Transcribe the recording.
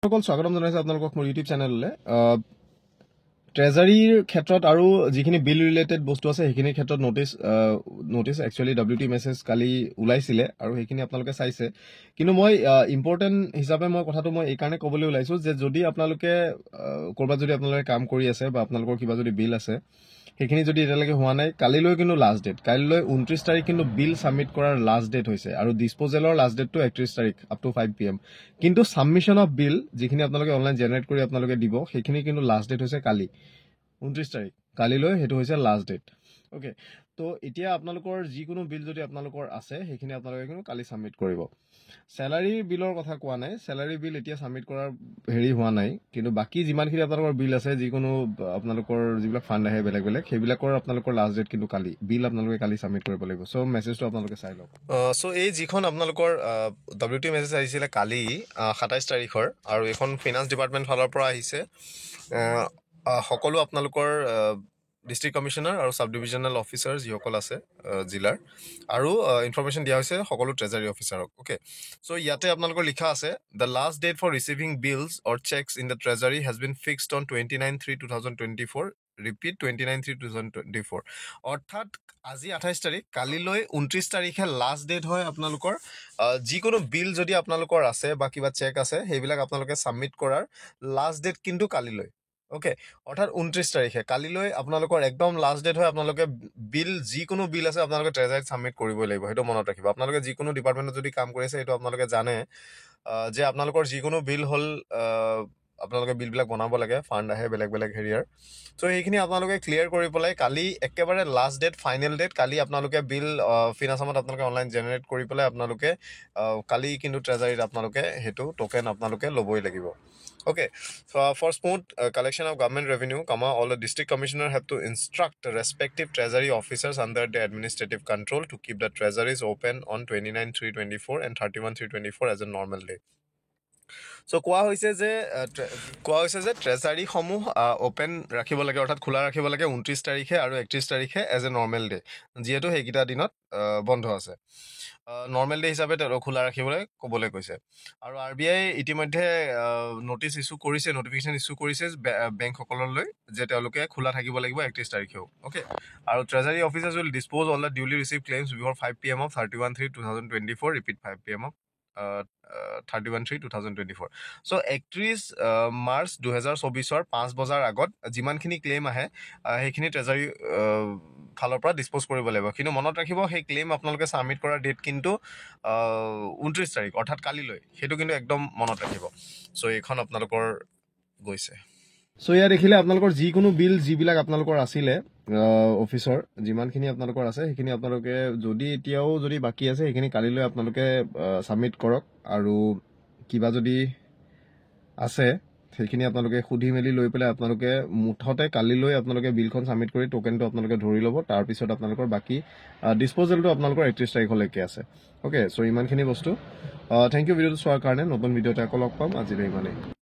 সকল স্বাগতম জনাইছো আপোনালোকক মোৰ ইউটিউব চেনেললৈ ট্ৰেজাৰীৰ ক্ষেত্ৰত আৰু যিখিনি বিল ৰিলেটেড বস্তু আছে সেইখিনিৰ ক্ষেত্ৰত নটিচ একচুৱেলি WT মেছেজ কালি ওলাইছিলে আৰু সেইখিনি আপোনালোকে চাইছে কিন্তু মই ইম্পৰ্টেণ্ট হিচাপে মই কথাটো মই এই কাৰণে ক'বলৈ ওলাইছো যে যদি আপোনালোকে ক'ৰবাত যদি আপোনালোকে কাম কৰি আছে বা আপোনালোকৰ কিবা যদি বিল আছে সেইখিনি যদি এতিয়ালৈকে হোৱা নাই কালিলৈ কিন্তু লাষ্ট ডেট কালিলৈ 29 তাৰিখ কিন্তু বিল সাবমিট কৰাৰ লাষ্ট ডেট হৈছে আৰু ডিসপোজেলৰ লাষ্ট ডেটটো 31 তাৰিখ আপ টু 5 PM কিন্তু সাবমিশন অফ বিল যিখিনি আপোনালোকে অনলাইন জেনাৰেট কৰি আপোনালোকে দিব সেইখিনি কিন্তু লাষ্ট ডেট হৈছে কালি 29 তাৰিখ কালিলৈ হেতু হৈছে লাষ্ট ডেট ওকে তো এতিয়া আপোনালোকৰ যিকোনো বিল যদি আপোনালোকৰ আছে সেইখিনি আপোনালোকে কিন্তু কালি সাবমিট কৰিব স্যালাৰি বিলৰ কথা কোৱা নাই স্যালাৰি বিল এতিয়া সাবমিট কৰাৰ হেৰি হোৱা নাই কিন্তু বাকি যিমানখিনি আপোনালোকৰ বিল আছে যিকোনো আপোনালোকৰ যিবিলাক ফান্ড আহে বেলেগ বেলেগ সেইবিলাকৰ আপোনালোকৰ লাষ্ট ডেট কিন্তু কালি বিল আপোনালোকে কালি সাবমিট কৰিব লাগিব সো মেছেজটো আপোনালোকে চাই লওক সো এই যিখন আপোনালোকৰ WT মেছেজ আহিছিলে কালি 27 তাৰিখৰ আৰু এখন ফাইনান্স ডিপাৰ্টমেন্ট ফালৰ পৰা আহিছে সকলো আপোনালোকৰ ডিস্ট্ৰিক্ট কমিশনাৰ আৰু সাব ডিভিজনাল অফিচাৰ যিসকল আছে জিলাৰ আৰু ইনফৰমেশন দিয়া হৈছে সকলো ট্ৰেজাৰী অফিচাৰক ওকে সো ইয়াতে আপোনালোকৰ লিখা আছে the last date for receiving bills or cheques in the treasury has been fixed on 29/3/2024 repeat 29/3/2024 অৰ্থাৎ আজি 28 তাৰিখ কালিলৈ 29 তাৰিখে লাষ্ট ডেট হয় আপোনালোকৰ যিকোনো বিল যদি আপোনালোকৰ আছে বা কিবা চেক আছে সেইবিলাক আপোনালোকে সাবমিট কৰাৰ লাষ্ট ডেট কিন্তু কালিলৈ ওকে অৰ্থাৎ 29 তাৰিখে কালিলৈ আপোনালোকৰ একদম লাষ্ট ডেট হয় আপোনালোকে বিল যিকোনো বিল আছে আপোনালোকে ট্ৰেজাৰীত সাবমিট কৰিব লাগিব হেতু মনত ৰাখিব আপোনালোকে যিকোনো ডিপাৰ্টমেন্টত যদি কাম কৰি আছে এটো আপোনালোকে জানে যে আপোনালোকৰ যিকোনো বিল হল আপোনালোকে বিল বিলাক বনাব লাগে ফান্ড আহে বেলেগ বেলেগ হেৰিয়াৰ সো এইখিনি আপোনালোকে ক্লিয়াৰ কৰি পলাই কালি একেবাৰে লাষ্ট ডেট ফাইনেল ডেট কালি আপোনালোকে বিল ফিনাছামত আপোনালোকে অনলাইন জেনাৰেট কৰি পলাই আপোনালোকে কালি কিন্তু ট্ৰেজাৰীত আপোনালোকে হেতু টোকেন আপোনালোকে লবই লাগিব Okay, so for smooth collection of government revenue, all the district commissioner have to instruct the respective treasury officers under the administrative control to keep the treasuries open on 29/3/24 and 31/3/24 as a normal day. So কোৱা হৈছে যে treasury সমূহ open ৰাখিব লাগে অৰ্থাৎ খোলা ৰাখিব লাগে 29 তাৰিখে আৰু 31 তাৰিখে এজ এ নৰ্মেল ডে যেহেতু হেকিটা দিনত বন্ধ আছে নৰ্মেল ডে হিচাপে খোলা ৰাখিবলৈ ক'বলৈ কৈছে আৰু RBI ইতিমধ্যে নোটিস ইস্যু কৰিছে নোটিফিকেশন ইস্যু কৰিছে বেংক সকললৈ যে তেওঁলোকে খোলা থাকিব লাগিব 31 তাৰিখেও ওকে আৰু treasury officers will dispose all the duly received claims before 5 PM of 31/3/2024 repeat 5 PM of 31/3/2024 so 31 মাৰ্চ 2024 5 বজাৰ আগত যিমানখিনি ক্লেইম আহে সেইখিনি ট্ৰেজাৰী ফালৰ পৰা ডিসপোজ কৰিব লাগিব কিন্তু মনত ৰাখিব সেই ক্লেইম আপোনালোকে সাবমিট কৰাৰ ডেট কিন্তু 29 তাৰিখ অৰ্থাৎ কালিলৈ হেতু কিন্তু একদম মনত ৰাখিব সো এখন আপোনালোকৰ গৈছে সো ইয়া দেখিলে আপোনালোকৰ যিকোনো বিল যিবিলাক আপোনালোকৰ আছিল অফিচৰ যিমানখিনি আপোনালোকৰ আছে সেইখিনি আপোনালোকে যদি এতিয়াও যদি বাকি আছে সেইখিনি কালিলৈ আপোনালোকে সাবমিট কৰক আৰু কিবা যদি আছে সেইখিনি আপোনালোকে খুধি মেলি লৈ পেলাই আপোনালোকে মুঠতে কালিলৈ আপোনালোকে বিলখন সাবমিট কৰি টোকেনটো আপোনালোকে ধৰি ল'ব তাৰ পিছত আপোনালোকৰ বাকি ডিসপোজেলটো আপোনালোকৰ 31 তাৰিখলৈকে আছে ওকে সো ইমানখিনি বস্তু থ্যাংক ইউ ভিডিওটো চোৱাৰ কাৰণে নতুন ভিডিওতে আকৌ লগ পাম আজিলৈ ইমানেই